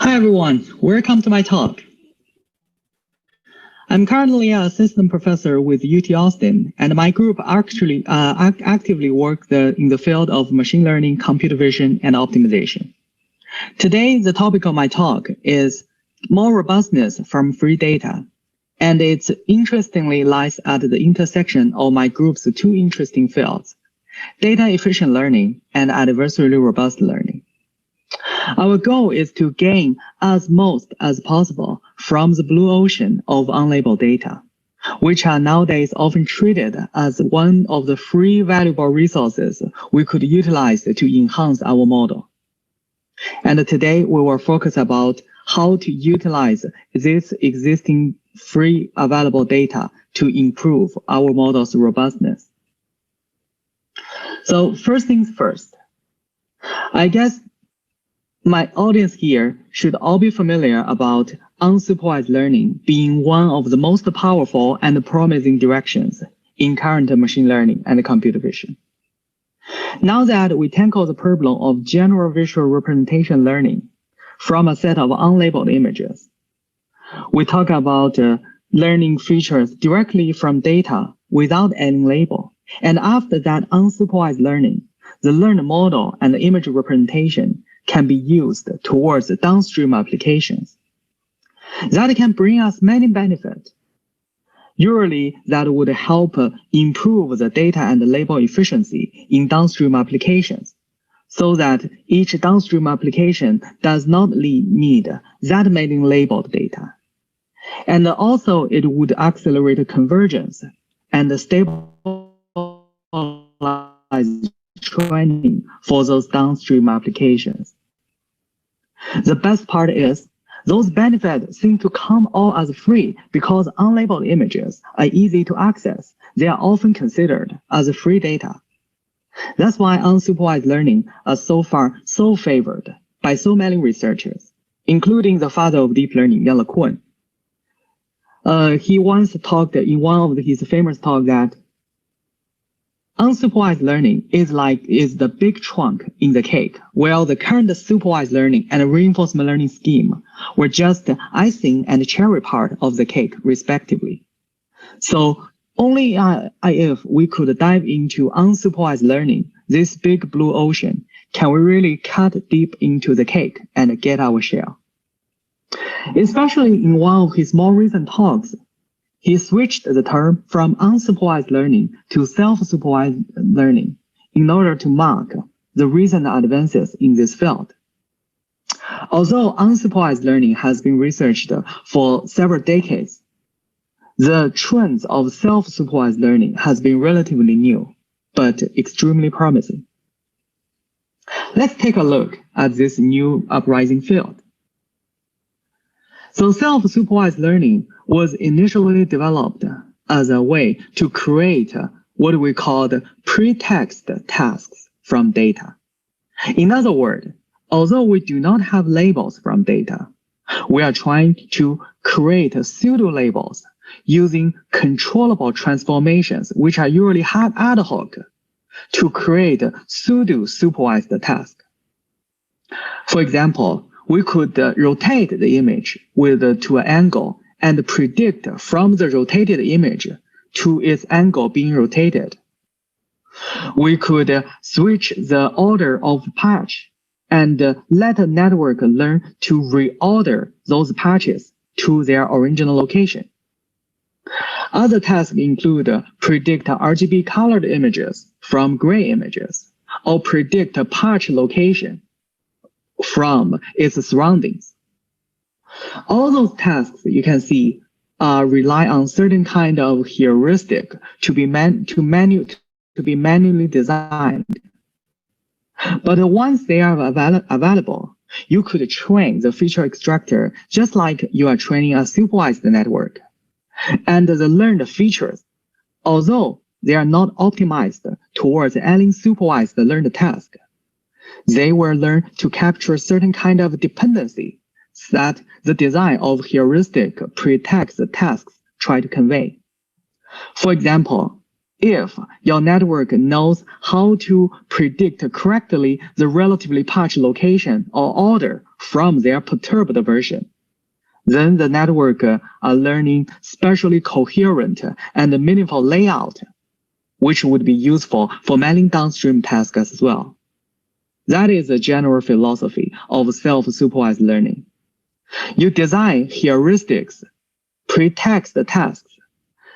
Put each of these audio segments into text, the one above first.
Hi everyone, welcome to my talk. I'm currently an assistant professor with UT Austin, and my group actually actively works in the field of machine learning, computer vision, and optimization. Today, the topic of my talk is more robustness from free data, and it interestingly lies at the intersection of my group's two interesting fields, data efficient learning and adversary robust learning. Our goal is to gain as most as possible from the blue ocean of unlabeled data, which are nowadays often treated as one of the free valuable resources we could utilize to enhance our model. And today we will focus about how to utilize this existing free available data to improve our model's robustness. So first things first, I guess my audience here should all be familiar about unsupervised learning being one of the most powerful and promising directions in current machine learning and computer vision. Now that we tackle the problem of general visual representation learning from a set of unlabeled images, we talk about learning features directly from data without adding label. And after that unsupervised learning, the learned model and the image representation can be used towards downstream applications. That can bring us many benefits. Usually, that would help improve the data and label efficiency in downstream applications, so that each downstream application does not need that many labeled data. And also, it would accelerate convergence and stabilize training for those downstream applications. The best part is, those benefits seem to come all as free because unlabeled images are easy to access. They are often considered as free data. That's why unsupervised learning are so far so favored by so many researchers, including the father of deep learning, Yan LeCun. He once talked in one of his famous talks that unsupervised learning is the big chunk in the cake, while the current supervised learning and reinforcement learning scheme were just the icing and cherry part of the cake, respectively. So only if we could dive into unsupervised learning, this big blue ocean, can we really cut deep into the cake and get our share. Especially in one of his more recent talks, he switched the term from unsupervised learning to self-supervised learning in order to mark the recent advances in this field. Although unsupervised learning has been researched for several decades, the trends of self-supervised learning has been relatively new, but extremely promising. Let's take a look at this new uprising field. So self-supervised learning was initially developed as a way to create what we call pretext tasks from data. In other words, although we do not have labels from data, we are trying to create pseudo-labels using controllable transformations, which are usually ad hoc, to create pseudo-supervised tasks. For example, we could rotate the image to an angle and predict from the rotated image to its angle being rotated. We could switch the order of patch and let the network learn to reorder those patches to their original location. Other tasks include predict RGB colored images from gray images, or predict a patch location from its surroundings. All those tasks you can see rely on certain kind of heuristic to be manually designed. But once they are available, you could train the feature extractor just like you are training a supervised network. And the learned features, although they are not optimized towards adding supervised learned task, they will learn to capture certain kind of dependency that the design of heuristic pretext tasks try to convey. For example, if your network knows how to predict correctly the relatively patch location or order from their perturbed version. Then the network are learning spatially coherent and meaningful layout, which would be useful for many downstream tasks as well. That is the general philosophy of self-supervised learning. You design heuristics, pretext tasks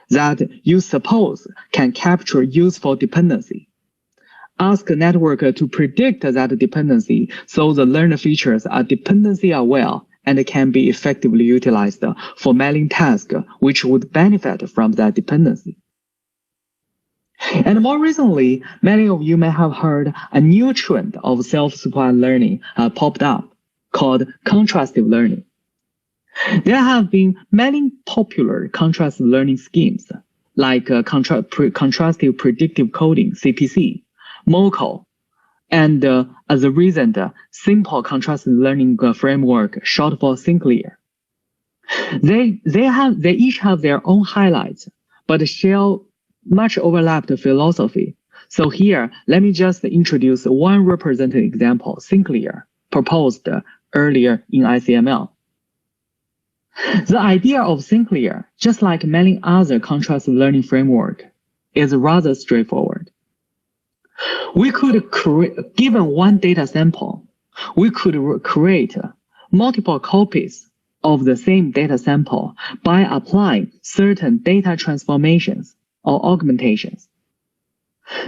that you suppose can capture useful dependency. Ask the network to predict that dependency so the learned features are dependency aware and can be effectively utilized for many tasks which would benefit from that dependency. And more recently, many of you may have heard a new trend of self-supervised learning popped up called contrastive learning. There have been many popular contrastive learning schemes like contrastive predictive coding, CPC, MOCO, and as a recent simple contrastive learning framework, short for Sinclair. They each have their own highlights, but share much overlapped philosophy. So here, let me just introduce one representative example, Sinclair, proposed earlier in ICML. The idea of Sinclair, just like many other contrastive learning framework, is rather straightforward. We could create, given one data sample, we could create multiple copies of the same data sample by applying certain data transformations or augmentations.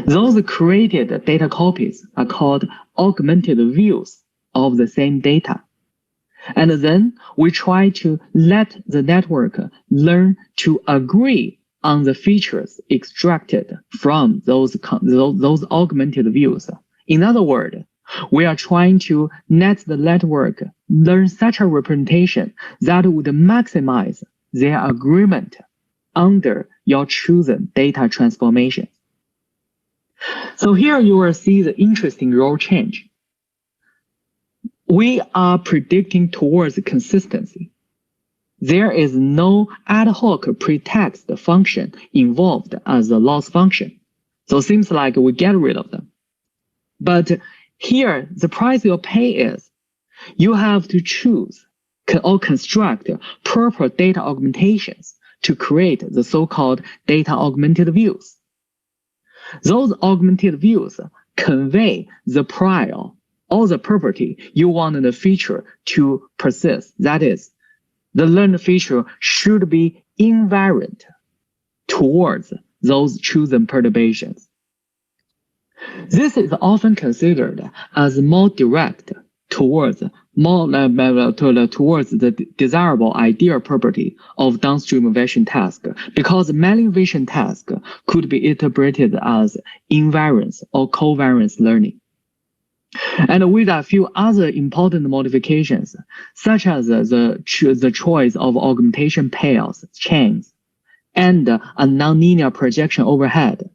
Those created data copies are called augmented views of the same data. And then we try to let the network learn to agree on the features extracted from those augmented views. In other words, we are trying to let the network learn such a representation that would maximize their agreement under your chosen data transformation. So here you will see the interesting role change. We are predicting towards consistency. There is no ad hoc pretext function involved as a loss function. So it seems like we get rid of them. But here, the price you'll pay is you have to choose or construct proper data augmentations to create the so-called data augmented views. Those augmented views convey the prior or the property you want the feature to persist. That is, the learned feature should be invariant towards those chosen perturbations. This is often considered as more direct towards the desirable ideal property of downstream vision task, because many vision tasks could be interpreted as invariance or covariance learning. And with a few other important modifications, such as the choice of augmentation pairs, chains, and a nonlinear projection overhead.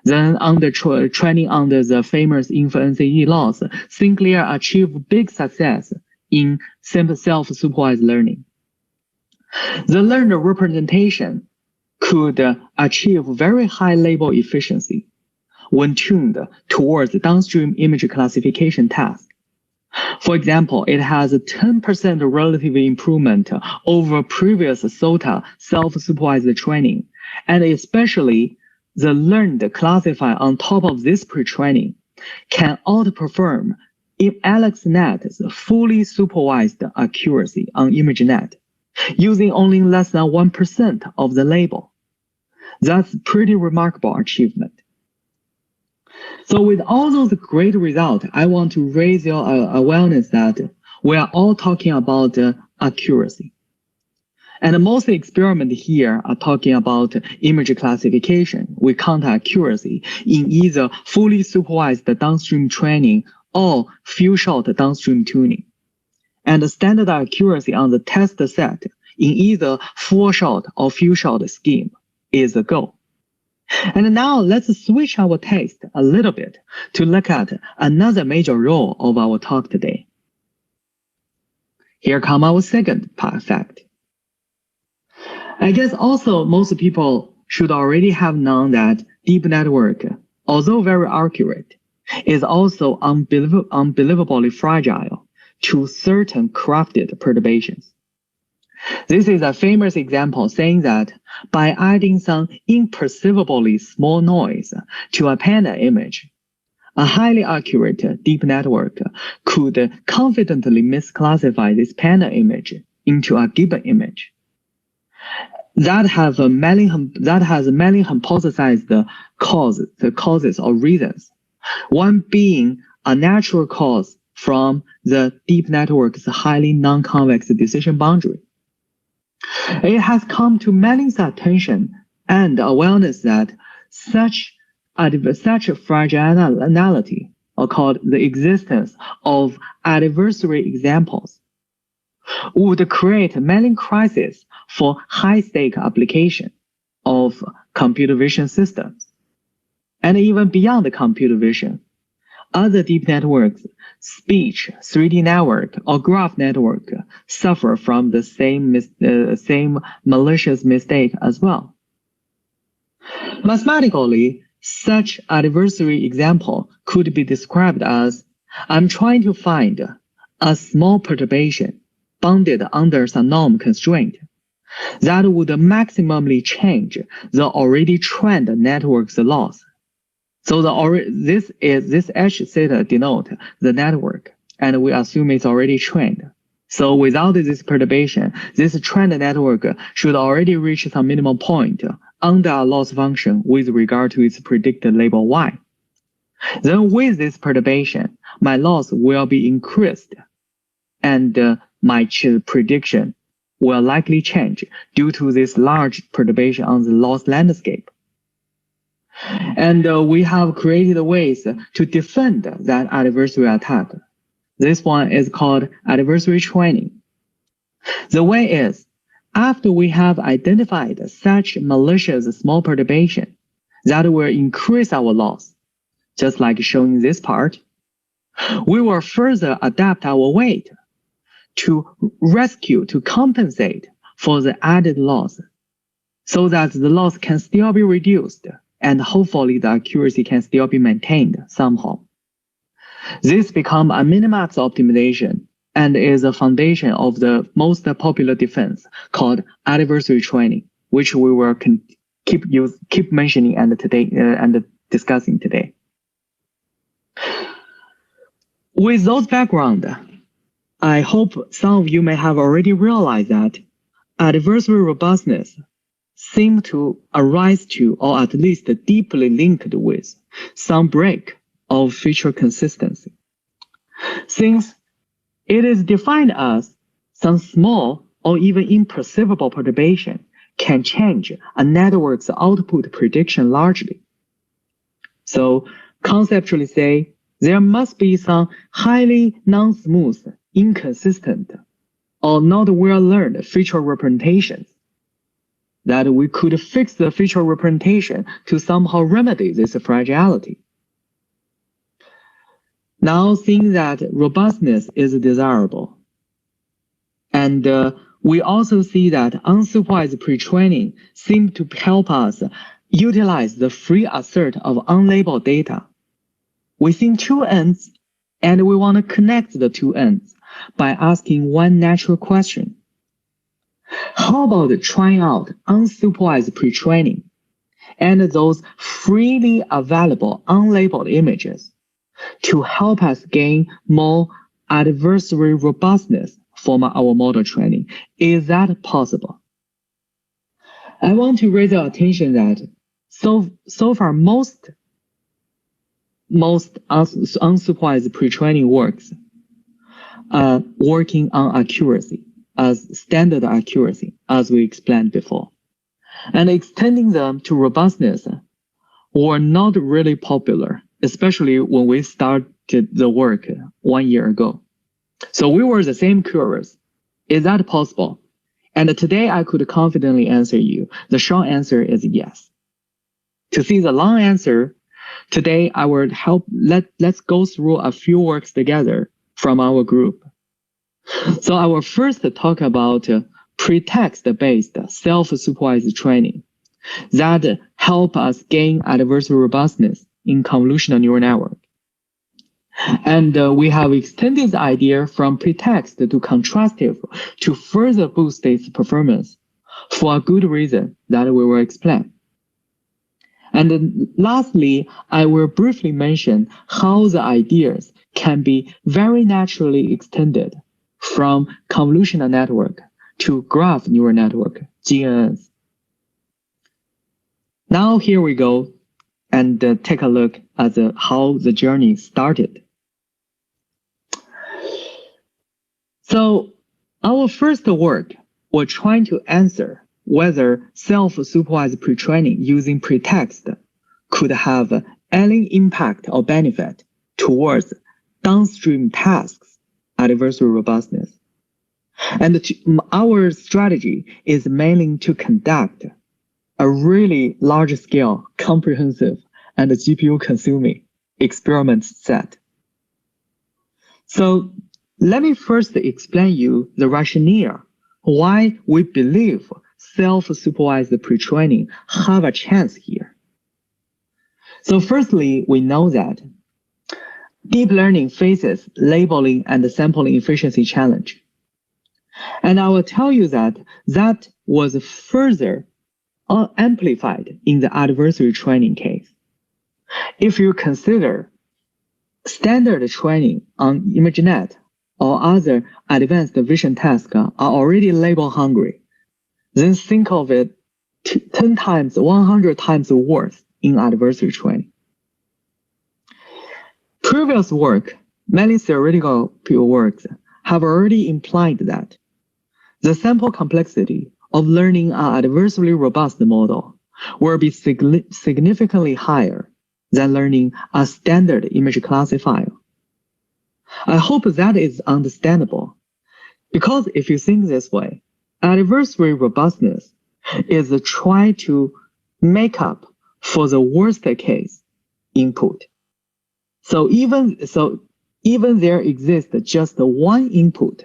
Then under training under the famous infinite laws, Sinclair achieved big success in self-supervised learning. The learned representation could achieve very high label efficiency when tuned towards downstream image classification tasks. For example, it has a 10% relative improvement over previous SOTA self-supervised training, and especially the learned classifier on top of this pre-training can outperform AlexNet's fully supervised accuracy on ImageNet, using only less than 1% of the label. That's a pretty remarkable achievement. So with all those great results, I want to raise your awareness that we are all talking about accuracy. And most experiments here are talking about image classification with counter accuracy in either fully supervised downstream training or few-shot downstream tuning. And the standard accuracy on the test set in either full-shot or few-shot scheme is the goal. And now let's switch our taste a little bit to look at another major role of our talk today. Here comes our second fact. I guess also most people should already have known that deep network, although very accurate, is also unbelievably fragile to certain crafted perturbations. This is a famous example saying that by adding some imperceptibly small noise to a panda image, a highly accurate deep network could confidently misclassify this panda image into a gibbon image. That has many hypothesized the causes or reasons. One being a natural cause from the deep network's highly non-convex decision boundary. It has come to many's attention and awareness that such fragility, or called the existence of adversary examples, would create many crises for high-stake application of computer vision systems. And even beyond the computer vision, other deep networks, speech, 3D network, or graph network suffer from the same malicious mistake as well. Mathematically, such adversary example could be described as, I'm trying to find a small perturbation bounded under some norm constraint that would maximally change the already trained network's loss. So this H theta denote the network, and we assume it's already trained. So without this perturbation, this trained network should already reach some minimum point under a loss function with regard to its predicted label y. Then with this perturbation, my loss will be increased, and my prediction will likely change due to this large perturbation on the loss landscape. And we have created ways to defend that adversary attack. This one is called adversary training. The way is, after we have identified such malicious small perturbation that will increase our loss, just like shown in this part, we will further adapt our weight to compensate for the added loss so that the loss can still be reduced and hopefully the accuracy can still be maintained somehow. This becomes a minimax optimization and is a foundation of the most popular defense called adversary training, which we will keep mentioning and discussing today. With those background, I hope some of you may have already realized that adversary robustness seem to arise to, or at least deeply linked with, some break of feature consistency. Since it is defined as some small or even imperceptible perturbation can change a network's output prediction largely. So conceptually say, there must be some highly non-smooth, inconsistent, or not well-learned feature representations that we could fix the feature representation to somehow remedy this fragility. Now, seeing that robustness is desirable, and we also see that unsupervised pretraining seems to help us utilize the free assert of unlabeled data within two ends, and we want to connect the two ends by asking one natural question. How about trying out unsupervised pretraining and those freely available unlabeled images to help us gain more adversary robustness from our model training? Is that possible? I want to raise your attention that so far most unsupervised pretraining works are working on accuracy as standard accuracy, as we explained before. And extending them to robustness were not really popular, especially when we started the work 1 year ago. So we were the same curious. Is that possible? And today I could confidently answer you. The short answer is yes. To see the long answer, today I will help, let's go through a few works together from our group. So I will first talk about pretext-based self-supervised training that help us gain adversary robustness in convolutional neural network. And we have extended the idea from pretext to contrastive to further boost its performance for a good reason that we will explain. And lastly, I will briefly mention how the ideas can be very naturally extended from convolutional network to graph neural network, GNNs. Now here we go and take a look at how the journey started. So our first work was trying to answer whether self-supervised pretraining using pretext could have any impact or benefit towards downstream tasks' adversary robustness. And our strategy is mainly to conduct a really large-scale, comprehensive, and GPU-consuming experiment set. So let me first explain you the rationale why we believe self-supervised pretraining have a chance here. So firstly, we know that deep learning faces labeling and sampling efficiency challenge. And I will tell you that that was further amplified in the adversary training case. If you consider standard training on ImageNet or other advanced vision tasks are already label hungry, then think of it 10 times, 100 times worse in adversary training. Previous work, many theoretical works, have already implied that the sample complexity of learning an adversely robust model will be significantly higher than learning a standard image classifier. I hope that is understandable, because if you think this way, adversary robustness is a try to make up for the worst case input. So even there exists just one input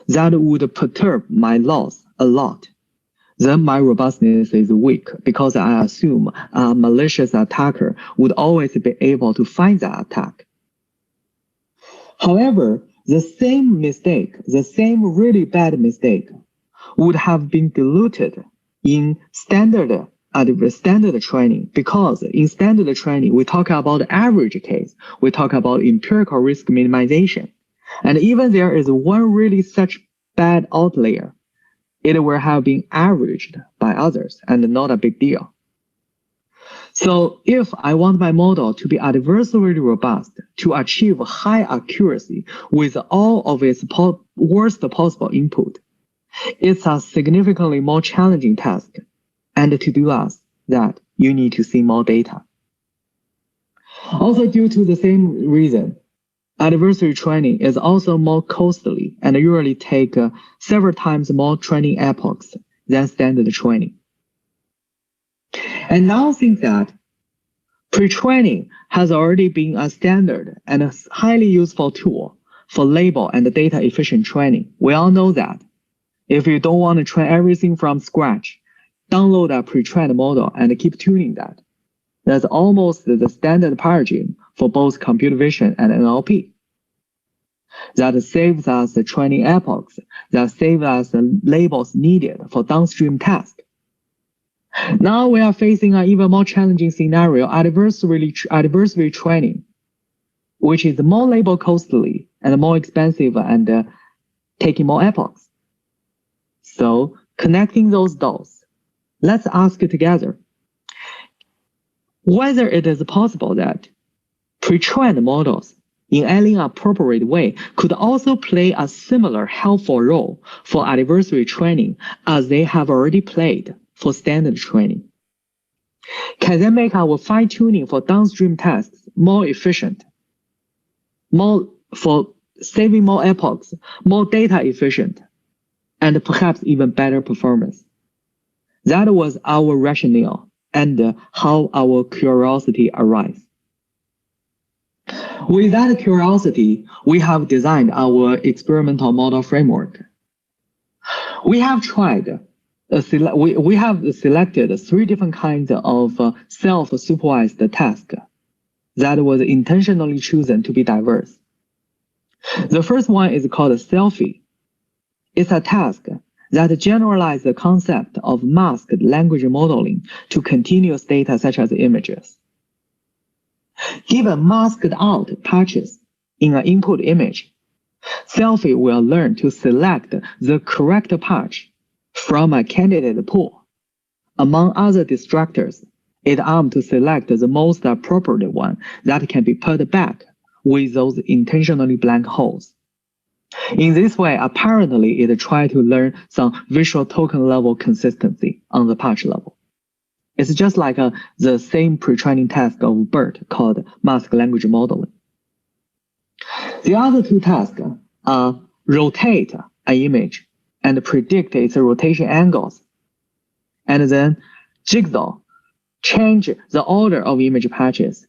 that would perturb my loss a lot, then my robustness is weak, because I assume a malicious attacker would always be able to find that attack. However, the same mistake, the same really bad mistake, would have been diluted in standard training, because in standard training, we talk about average case, we talk about empirical risk minimization. And even there is one really such bad outlier, it will have been averaged by others and not a big deal. So if I want my model to be adversely robust to achieve high accuracy with all of its worst possible input, it's a significantly more challenging task. And to do that, you need to see more data. Also, due to the same reason, adversary training is also more costly and usually take several times more training epochs than standard training. And now think that pre-training has already been a standard and a highly useful tool for label and data efficient training. We all know that. If you don't want to train everything from scratch, download a pre-trained model and keep tuning that. That's almost the standard paradigm for both computer vision and NLP. That saves us the training epochs, that saves us the labels needed for downstream tasks. Now we are facing an even more challenging scenario, adversary training, which is more label costly and more expensive and taking more epochs. So connecting those dots, let's ask together whether it is possible that pre-trained models in any appropriate way could also play a similar helpful role for adversary training as they have already played for standard training. Can they make our fine-tuning for downstream tasks more efficient, for saving more epochs, more data efficient, and perhaps even better performance? That was our rationale and how our curiosity arose. With that curiosity, we have designed our experimental model framework. We have selected 3 different kinds of self-supervised tasks. that was intentionally chosen to be diverse. The first one is called selfie. It's a task that generalizes the concept of masked language modeling to continuous data such as images. Given masked out patches in an input image, Selfie will learn to select the correct patch from a candidate pool. Among other distractors, it aims to select the most appropriate one that can be put back with those intentionally blank holes. In this way, apparently, it tries to learn some visual token level consistency on the patch level. It's just like the same pre-training task of BERT called masked language modeling. The other two tasks are rotate an image and predict its rotation angles, and then jigsaw, change the order of image patches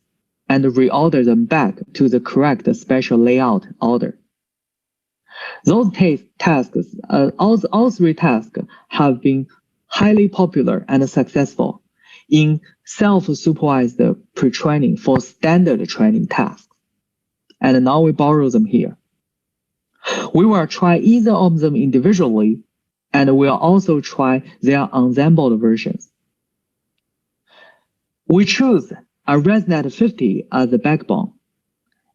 and reorder them back to the correct spatial layout order. Those tasks, all three tasks have been highly popular and successful in self-supervised pre-training for standard training tasks. And now we borrow them here. We will try either of them individually, and we'll also try their ensemble versions. We choose a ResNet 50 as the backbone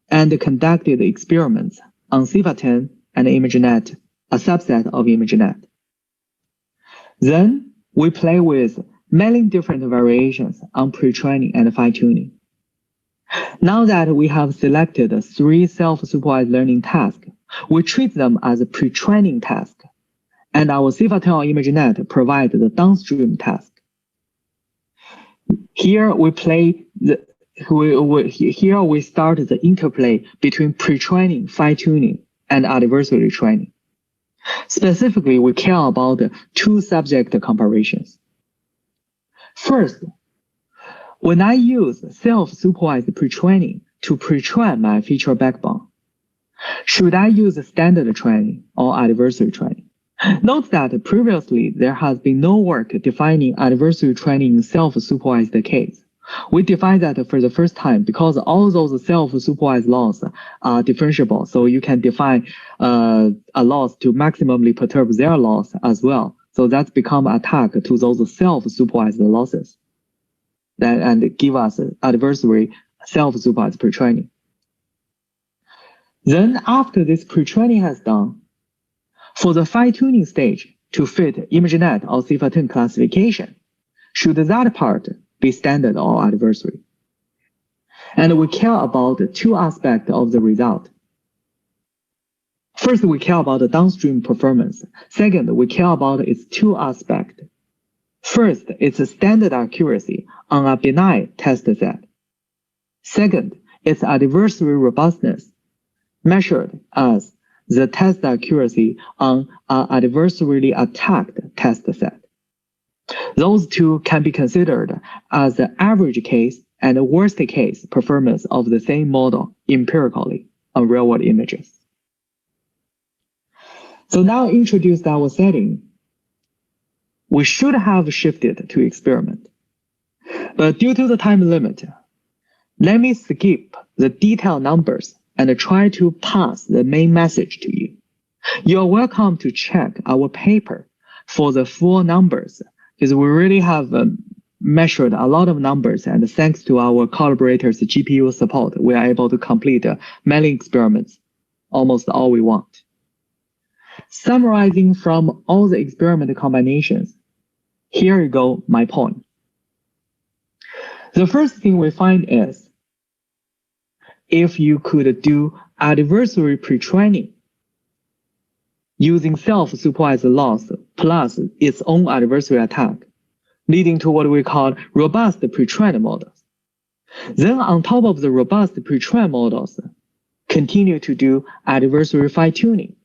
and conducted experiments on CIFAR10 and ImageNet, a subset of ImageNet. Then we play with many different variations on pre-training and fine-tuning. Now that we have selected 3 self-supervised learning tasks, we treat them as a pre-training task, and our CIFAR10 or ImageNet provide the downstream task. Here we start the interplay between pre-training, fine-tuning, and adversary training. Specifically, we care about 2 subject comparisons. First, when I use self-supervised pre-training to pre-train my feature backbone, should I use standard training or adversary training? Note that previously there has been no work defining adversary training in self-supervised case. We defined that for the first time because all those self-supervised laws are differentiable, so you can define a loss to maximally perturb their loss as well. So that's become an attack to those self-supervised losses and give us adversary self-supervised pre-training. Then after this pre-training has done, for the fine-tuning stage to fit ImageNet or CIFAR10 classification, should that part be standard or adversary? And we care about 2 aspects of the result. First, we care about the downstream performance. Second, we care about its 2 aspects. First, its standard accuracy on a benign test set. Second, its adversary robustness, measured as the test accuracy on an adversarially attacked test set. Those 2 can be considered as the average case and worst case performance of the same model empirically on real-world images. So now introduced our setting, we should have shifted to experiment. But due to the time limit, let me skip the detailed numbers and try to pass the main message to you. You're welcome to check our paper for the full numbers, because we really have measured a lot of numbers, and thanks to our collaborators' GPU support, we are able to complete many experiments, almost all we want. Summarizing from all the experiment combinations, here you go my point. The first thing we find is, if you could do adversary pre-training using self-supervised loss plus its own adversary attack, leading to what we call robust pre-trained models. Then on top of the robust pre-trained models, continue to do adversary fine-tuning.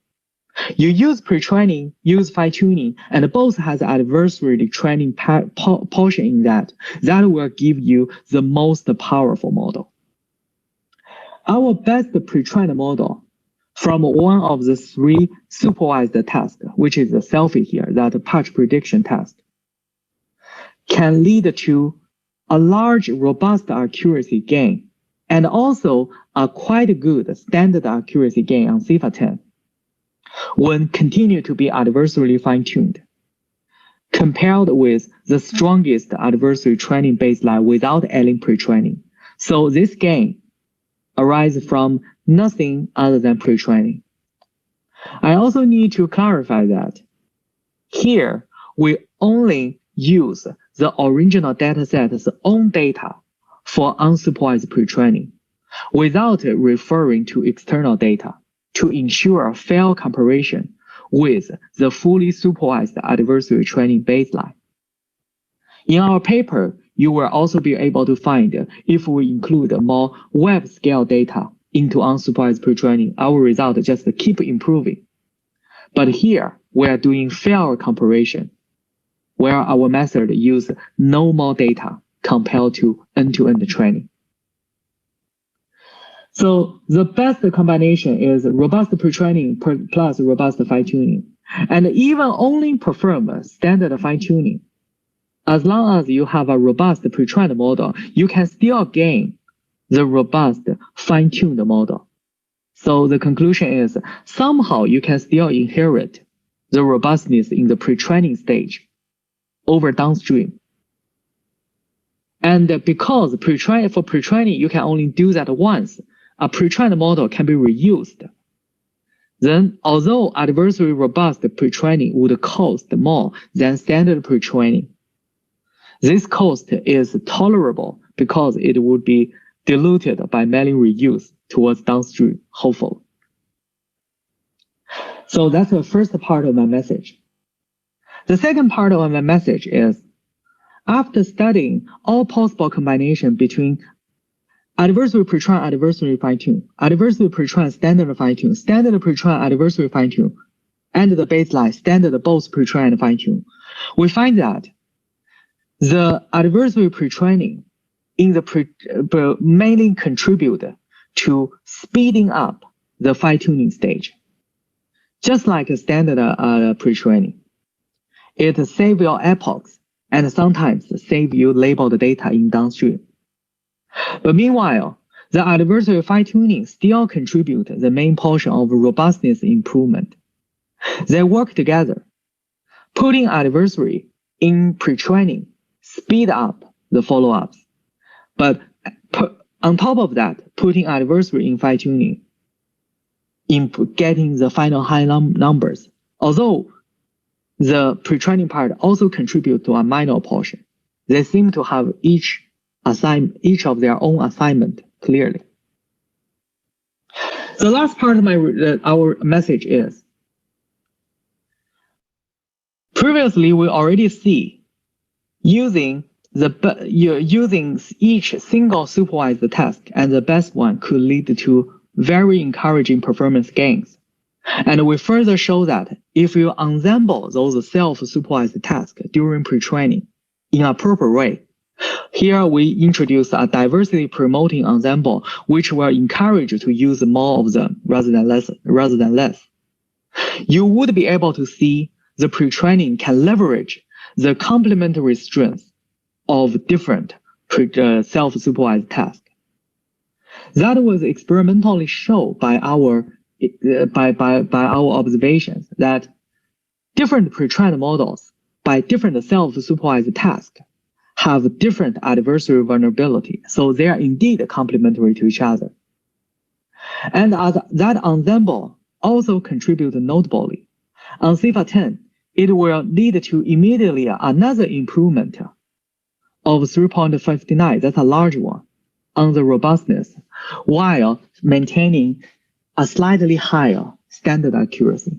You use pre-training, use fine-tuning, and both has adversary training portion in that. That will give you the most powerful model. Our best pre-trained model from one of the 3 supervised tasks, which is the selfie here, that patch prediction task, can lead to a large robust accuracy gain and also a quite good standard accuracy gain on CIFAR 10 when continue to be adversarially fine-tuned, compared with the strongest adversary training baseline without adding pre-training. So this gain arises from nothing other than pre-training. I also need to clarify that here we only use the original dataset's own data for unsupervised pre-training without referring to external data to ensure fair comparison with the fully supervised adversary training baseline. In our paper, you will also be able to find if we include more web-scale data into unsupervised pre-training, our result just keep improving. But here, we are doing fair comparison, where our method use no more data compared to end-to-end training. So the best combination is robust pre-training plus robust fine-tuning, and even only perform standard fine-tuning. As long as you have a robust pre-trained model, you can still gain the robust fine-tuned model. So the conclusion is somehow you can still inherit the robustness in the pre-training stage over downstream. And because for pre-training, you can only do that once, a pre-trained model can be reused. Then, although adversary robust pre-training would cost more than standard pre-training, this cost is tolerable because it would be diluted by mailing reuse towards downstream, hopefully. So that's the first part of my message. The second part of my message is, after studying all possible combination between adversary pre-train, adversary fine-tune, adversary pre-train, standard fine-tune, standard pre-train, adversary fine-tune, and the baseline, standard both pre-train and fine-tune, we find that the adversary pre-training in the mainly contribute to speeding up the fine-tuning stage. Just like a standard pre-training, it saves your epochs and sometimes save you labeled data in downstream. But meanwhile, the adversary fine-tuning still contribute the main portion of robustness improvement. They work together. Putting adversary in pre-training speed up the follow-ups. But on top of that, putting adversary in fine-tuning in getting the final high numbers. Although the pre-training part also contribute to a minor portion, they seem to have each of their own assignment clearly. The last part of our message is, previously we already see using each single supervised task and the best one could lead to very encouraging performance gains. And we further show that if you ensemble those self-supervised tasks during pre-training in a proper way, here we introduce a diversity promoting ensemble which will encourage you to use more of them rather than less. You would be able to see the pre-training can leverage the complementary strengths of different self-supervised tasks. That was experimentally shown by our observations that different pre-trained models by different self-supervised tasks have different adversary vulnerability, so they are indeed complementary to each other. And as that ensemble also contributes notably. On CIFAR 10, it will lead to immediately another improvement of 3.59, that's a large one, on the robustness, while maintaining a slightly higher standard accuracy.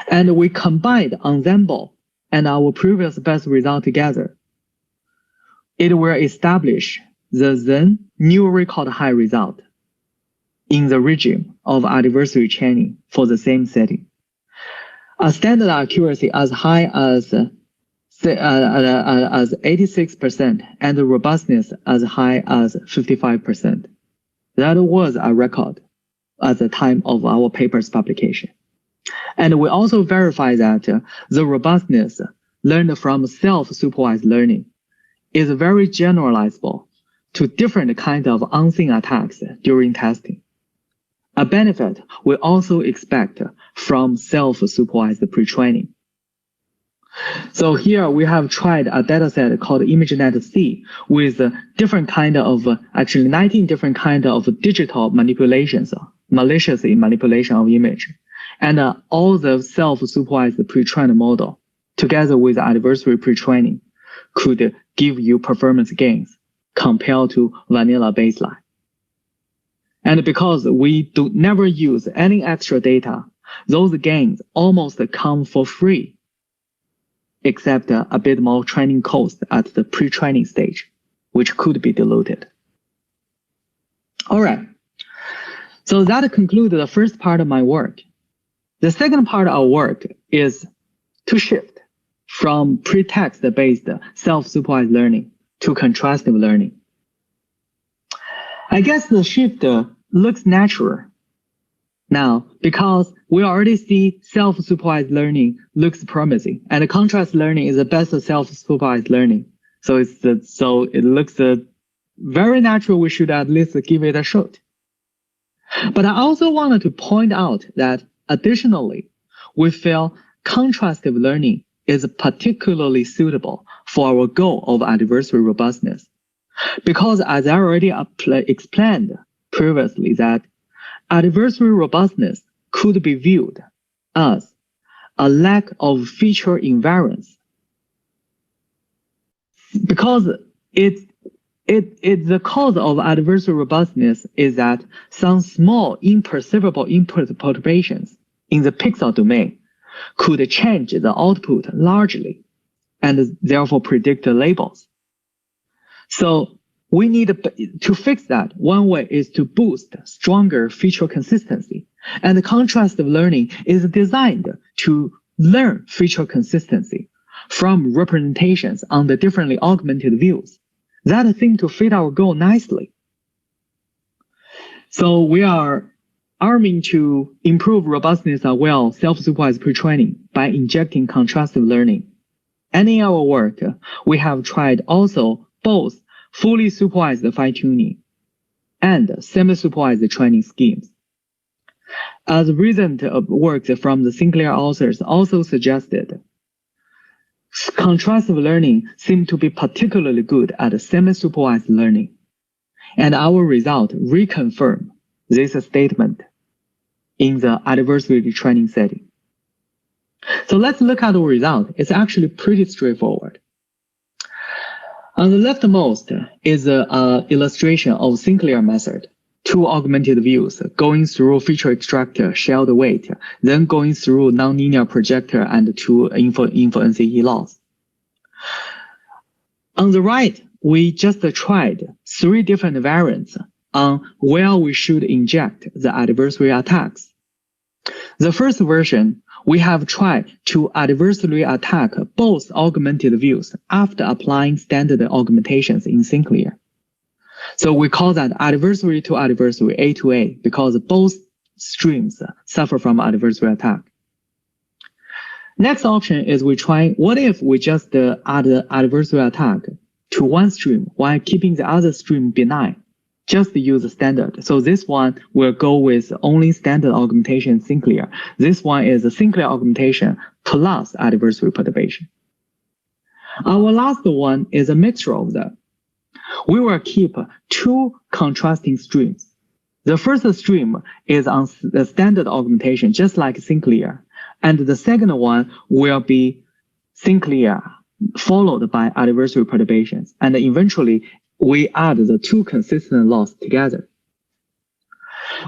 And we combined ensemble and our previous best result together. It will establish the then new record high result in the regime of adversary training for the same setting. A standard accuracy as high as 86% and the robustness as high as 55%. That was a record at the time of our paper's publication. And we also verify that the robustness learned from self-supervised learning is very generalizable to different kinds of unseen attacks during testing. A benefit we also expect from self-supervised pretraining. So here we have tried a dataset called ImageNet-C with different kind of, actually 19 different kind of digital manipulations, malicious manipulation of image, and all the self-supervised pretrained model together with adversary pretraining could give you performance gains compared to vanilla baseline. And because we do never use any extra data, those gains almost come for free, except a bit more training cost at the pre-training stage, which could be diluted. All right, so that concludes the first part of my work. The second part of our work is to shift from pretext-based self-supervised learning to contrastive learning. I guess the shift looks natural now because we already see self-supervised learning looks promising, and contrast learning is the best self-supervised learning. So it looks very natural. We should at least give it a shot. But I also wanted to point out that additionally, we feel contrastive learning is particularly suitable for our goal of adversary robustness. Because as I already explained previously, that adversary robustness could be viewed as a lack of feature invariance. Because the cause of adversary robustness is that some small imperceptible input perturbations in the pixel domain could change the output largely and therefore predict the labels. So we need to fix that. One way is to boost stronger feature consistency. And contrastive learning is designed to learn feature consistency from representations on the differently augmented views. That seems to fit our goal nicely. So we are aiming to improve robustness as well self-supervised pretraining by injecting contrastive learning. And in our work, we have tried also both fully supervised fine-tuning and semi-supervised training schemes. As recent works from the Sinclair authors also suggested, contrastive learning seemed to be particularly good at semi-supervised learning. And our result reconfirm this statement in the adversary training setting. So let's look at the result. It's actually pretty straightforward. On the leftmost is an illustration of Sinclair method. Two augmented views going through feature extractor, shared weight, then going through nonlinear projector and to info NCE loss. On the right, we just tried 3 different variants on where we should inject the adversary attacks. The first version, we have tried to adversely attack both augmented views after applying standard augmentations in Sinclair. So we call that adversary to adversary, A to A, because both streams suffer from adversary attack. Next option is we try, what if we just add the adversary attack to one stream while keeping the other stream benign? Just use the standard. So this one will go with only standard augmentation Sinclair. This one is a Sinclair augmentation plus adversary perturbation. Our last one is a mixture of them. We will keep 2 contrasting streams. The first stream is on the standard augmentation, just like Sinclair. And the second one will be Sinclair followed by adversary perturbations. And eventually, we add the 2 consistent loss together.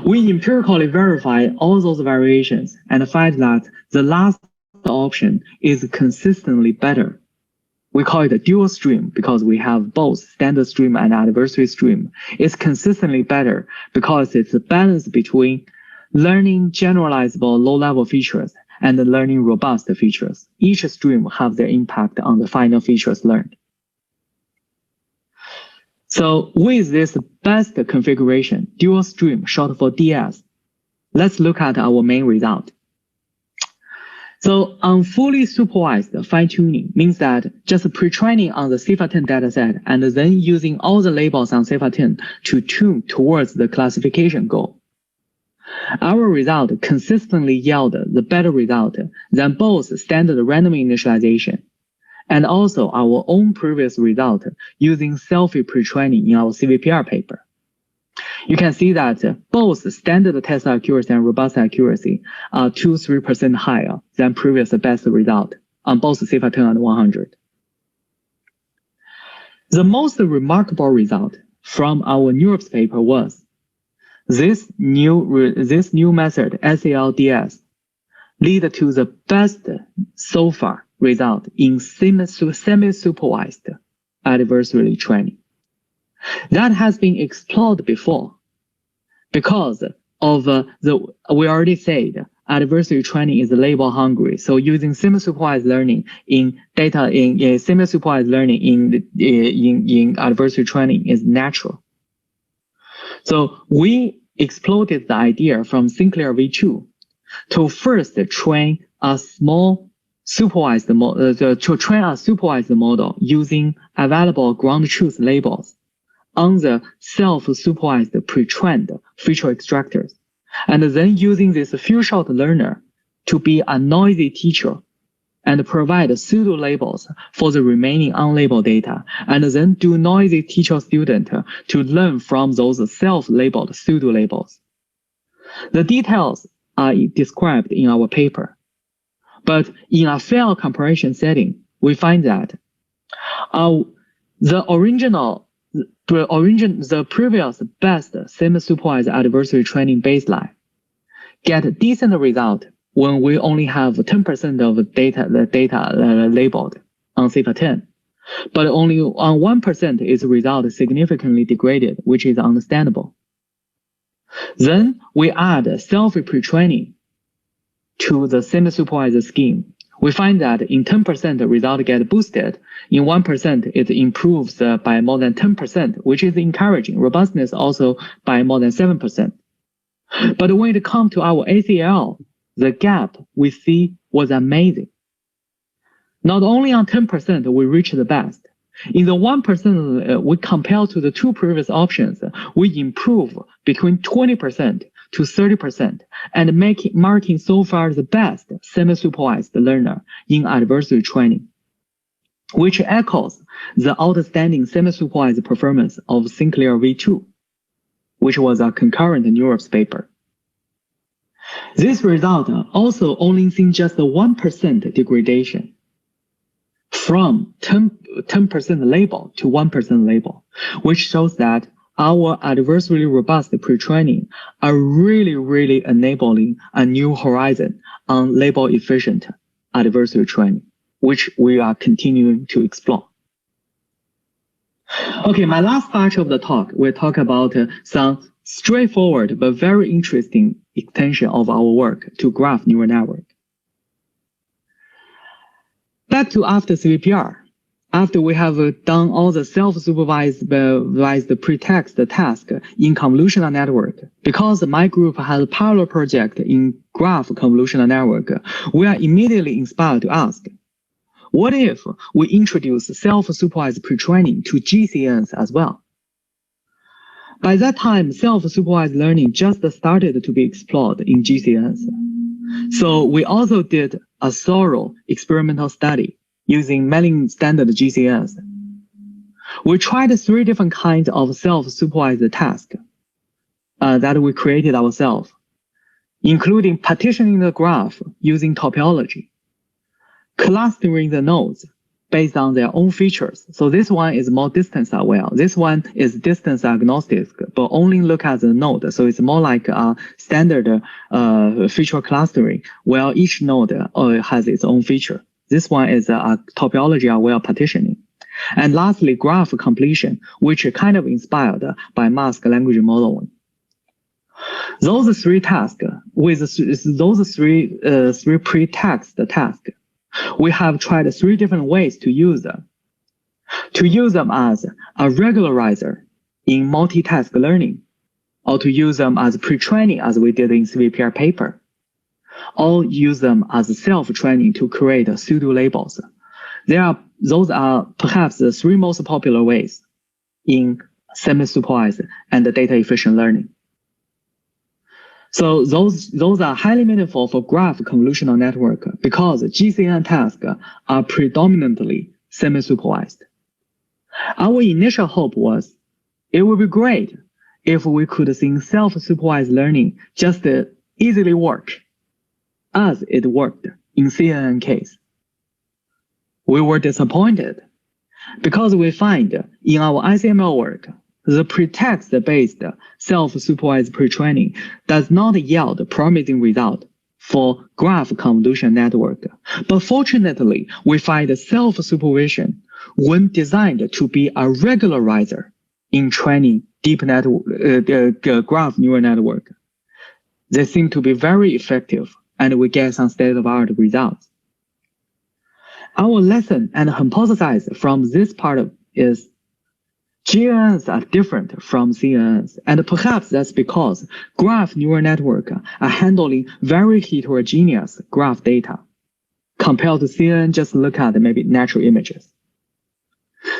We empirically verify all those variations and find that the last option is consistently better. We call it a dual stream because we have both standard stream and adversary stream. It's consistently better because it's a balance between learning generalizable low-level features and learning robust features. Each stream have their impact on the final features learned. So with this best configuration, dual stream, short for DS, let's look at our main result. So on fully supervised fine-tuning means that just pre-training on the CIFAR-10 dataset and then using all the labels on CIFAR-10 to tune towards the classification goal. Our result consistently yield the better result than both standard random initialization and also our own previous result using Selfie pre-training in our CVPR paper. You can see that both standard test accuracy and robust accuracy are 2-3% higher than previous best result on both CIFAR-10 and 100. The most remarkable result from our NeurIPS paper was this new method, SALDS, lead to the best so far result in semi-supervised adversary training. That has been explored before because of we already said adversary training is label hungry. So using semi-supervised learning in semi-supervised learning in adversary training is natural. So we exploited the idea from Sinclair V2 to first train a small supervised model using available ground truth labels on the self-supervised pre-trained feature extractors, and then using this few-shot learner to be a noisy teacher and provide pseudo labels for the remaining unlabeled data, and then do noisy teacher student to learn from those self-labeled pseudo labels. The details are described in our paper, but in a fair comparison setting, we find that the previous best semi-supervised adversary training baseline get decent result when we only have 10% of the data labeled on CIFAR-10, but only on 1% is result significantly degraded, which is understandable. Then we add selfie pre-training to the semi-supervised scheme. We find that in 10% the result get boosted, in 1% it improves by more than 10%, which is encouraging. Robustness also by more than 7%. But when it comes to our ACL, the gap we see was amazing. Not only on 10% we reach the best. In the 1% we compare to the two previous options, we improve between 20% to 30% and marking so far the best semi-supervised learner in adversary training, which echoes the outstanding semi-supervised performance of Sinclair V2, which was a concurrent NeurIPS paper. This result also only seen just a 1% degradation from 10% label to 1% label, which shows that our adversely robust pre-training are really enabling a new horizon on label efficient adversary training, which we are continuing to explore. Okay, my last part of the talk, we'll talk about some straightforward but very interesting extension of our work to graph neural network. Back to after CVPR. After we have done all the self-supervised pretext task in convolutional network, because my group has a parallel project in graph convolutional network, we are immediately inspired to ask, what if we introduce self-supervised pretraining to GCNs as well? By that time, self-supervised learning just started to be explored in GCNs. So we also did a thorough experimental study using mailing standard GCNs. We tried 3 different kinds of self-supervised tasks that we created ourselves, including partitioning the graph using topology, clustering the nodes based on their own features. So this one is more distance aware. This one is distance agnostic, but only look at the node. So it's more like a standard feature clustering, where each node has its own feature. This one is a topology aware partitioning. And lastly, graph completion, which is kind of inspired by mask language modeling. Those 3 tasks, with those three pretext tasks, we have tried 3 different ways to use them. To use them as a regularizer in multitask learning, or to use them as pre-training as we did in CVPR paper, or use them as self-training to create pseudo-labels. Those are perhaps the three most popular ways in semi-supervised and data-efficient learning. So those are highly meaningful for graph convolutional network because GCN tasks are predominantly semi-supervised. Our initial hope was it would be great if we could see self-supervised learning just easily work as it worked in CNN case. We were disappointed because we find in our ICML work, the pretext-based self-supervised pretraining does not yield promising result for graph convolution network. But fortunately, we find self-supervision when designed to be a regularizer in training deep network, graph neural network. They seem to be very effective, and we get some state-of-the-art results. Our lesson and hypothesis from this part is GNNs are different from CNNs, and perhaps that's because graph neural network are handling very heterogeneous graph data compared to CNN just look at maybe natural images.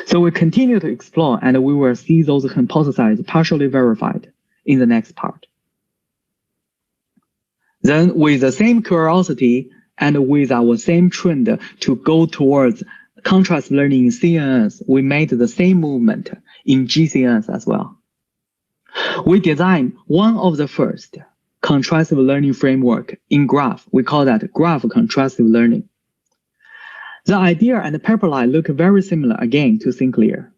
So we continue to explore, and we will see those hypotheses partially verified in the next part. Then with the same curiosity and with our same trend to go towards contrast learning in CNNs, we made the same movement in GCNs as well. We designed one of the first contrastive learning framework in graph. We call that graph contrastive learning. The idea and the pipeline look very similar again to Sinclair.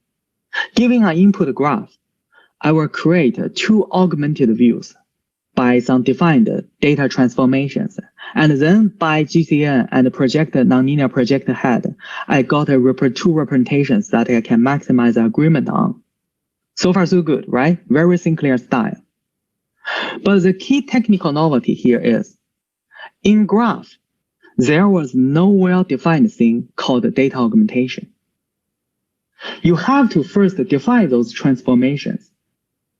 Given an input graph, I will create two augmented views by some defined data transformations, and then by GCN and project nonlinear project head, I got two representations that I can maximize agreement on. So far so good, right? Very Sinclair style. But the key technical novelty here is, in graph, there was no well-defined thing called data augmentation. You have to first define those transformations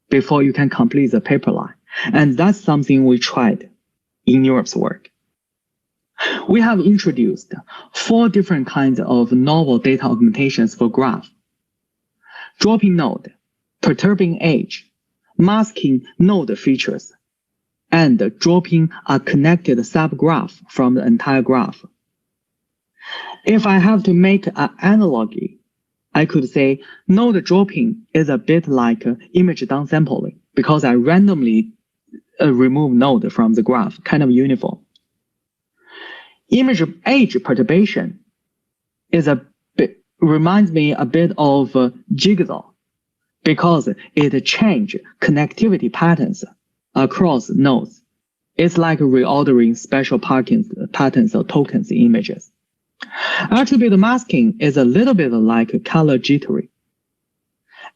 before you can complete the pipeline. And that's something we tried in Europe's work. We have introduced 4 different kinds of novel data augmentations for graph: dropping node, perturbing edge, masking node features, and dropping a connected subgraph from the entire graph. If I have to make an analogy, I could say node dropping is a bit like image downsampling because I randomly remove node from the graph, kind of uniform. Image edge perturbation is reminds me a bit of jigsaw because it changes connectivity patterns across nodes. It's like reordering special patterns or tokens in images. Attribute masking is a little bit like color jittery.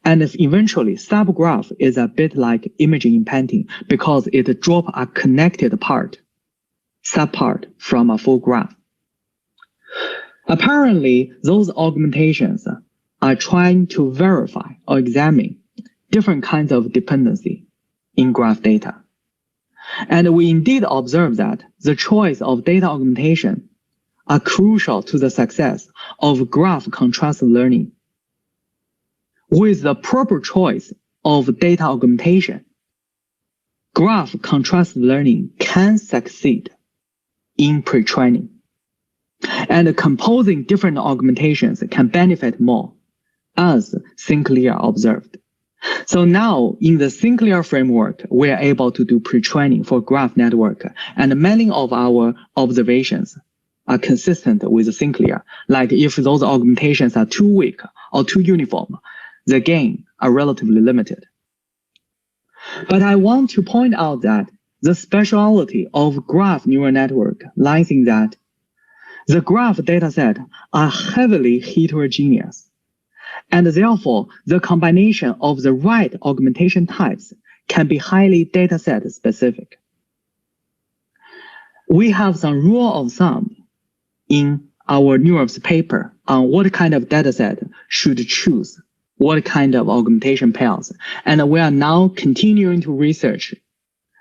And eventually, subgraph is a bit like image impacting because it drops a connected subpart from a full graph. Apparently, those augmentations are trying to verify or examine different kinds of dependency in graph data. And we indeed observe that the choice of data augmentation are crucial to the success of graph contrastive learning. With the proper choice of data augmentation, graph contrastive learning can succeed in pre-training. And composing different augmentations can benefit more, as Sinclair observed. So now, in the Sinclair framework, we are able to do pre-training for graph network, and many of our observations are consistent with Sinclair. Like if those augmentations are too weak or too uniform, the gain are relatively limited. But I want to point out that the speciality of graph neural network lies in that the graph dataset are heavily heterogeneous, and therefore the combination of the right augmentation types can be highly dataset specific. We have some rule of thumb in our Neurops paper on what kind of dataset should choose what kind of augmentation pairs, and we are now continuing to research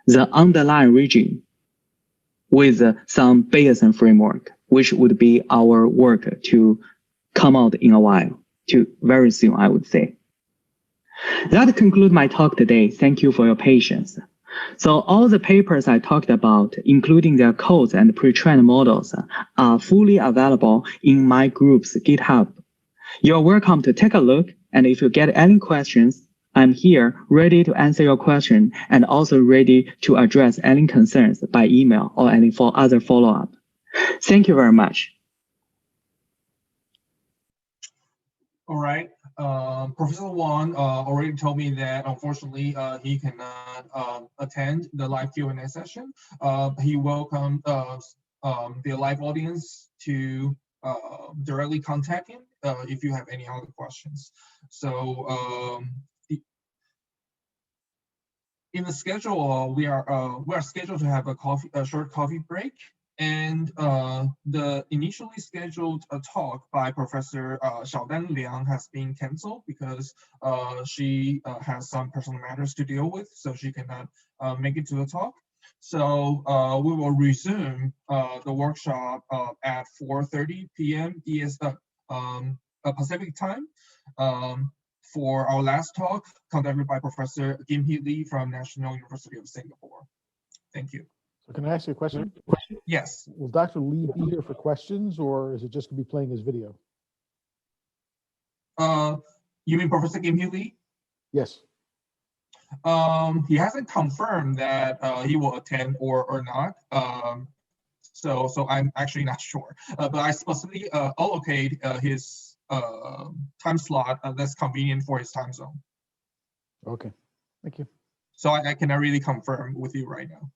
the underlying region with some Bayesian framework, which would be our work to come out in a while, to very soon, I would say. That concludes my talk today. Thank you for your patience. So all the papers I talked about, including their codes and pre-trained models, are fully available in my group's GitHub. You're welcome to take a look, and if you get any questions, I'm here ready to answer your question and also ready to address any concerns by email or any other follow-up. Thank you very much. All right. Professor Wang already told me that unfortunately he cannot attend the live Q&A session. He welcomed the live audience to directly contact him if you have any other questions. So in the schedule, we are scheduled to have a short coffee break. And the initially scheduled talk by Professor Xiaodan Liang has been canceled because she has some personal matters to deal with, so she cannot make it to the talk. So we will resume the workshop at 4:30 p.m. Pacific time for our last talk, conducted by Professor Kim Hee Lee from National University of Singapore. Thank you. So can I ask you a question? Yes. Will Dr. Lee be here for questions, or is it just going to be playing his video? You mean Professor Kim Hee Lee? Yes. He hasn't confirmed that he will attend or not. So I'm actually not sure. But I specifically allocate his time slot that's convenient for his time zone. Okay. Thank you. So I cannot really confirm with you right now.